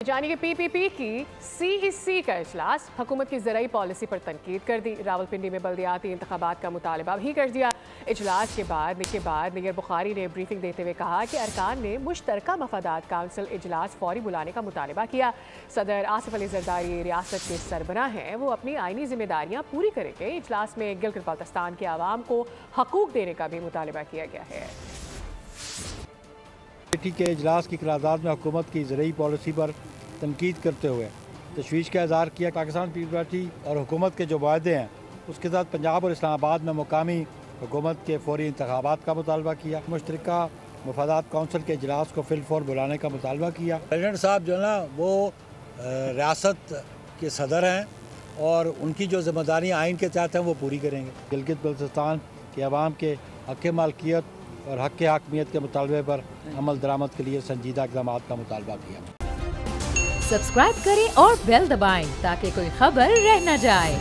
जानी कि पीपीपी की सीईसी का इजलास हुकूमत की ज़राई पॉलिसी पर तनकीद कर दी। रावलपिंडी में बल्दियाती इंतखाबात का मुतालबा भी कर दिया। इजलास के बाद मेयर बुखारी ने ब्रीफिंग देते हुए कहा कि अरकान ने मुश्तरका मफादात काउंसिल इजलास फौरी बुलाने का मुतालबा किया। सदर आसिफ अली जरदारी रियासत के सरबराह हैं, वो अपनी आइनी जिम्मेदारियाँ पूरी करेंगे। इजलास में गिलगित बाल्टिस्तान के आवाम को हकूक देने का भी मुतालबा किया गया है। के इजलास की करारदाद में हुकूमत की ज़राई पॉलिसी पर तनकीद करते हुए तशवीश का इज़हार किया। पाकिस्तान पीपल्स पार्टी और हुकूमत के जो वादे हैं उसके साथ पंजाब और इस्लामाबाद में मुकामी हुकूमत के फौरी इंतखाबात का मुतालबा किया। मुश्तरका मफादात काउंसिल के इजलास को फिलफौर बुलाने का मुतालबा किया। प्रेसिडेंट साहब जो है ना वो रियासत के सदर हैं और उनकी जो जिम्मेदारियाँ आइन के तहत हैं वो पूरी करेंगे। गिलगित बल्तिस्तान के अवाम के हक़ मालकियत और हक़ हकमियत के मुतालबे पर अमल दरामद के लिए संजीदा इक़दाम का मुतालबा किया। सब्सक्राइब करें और बेल दबाएं ताकि कोई खबर रह न जाए।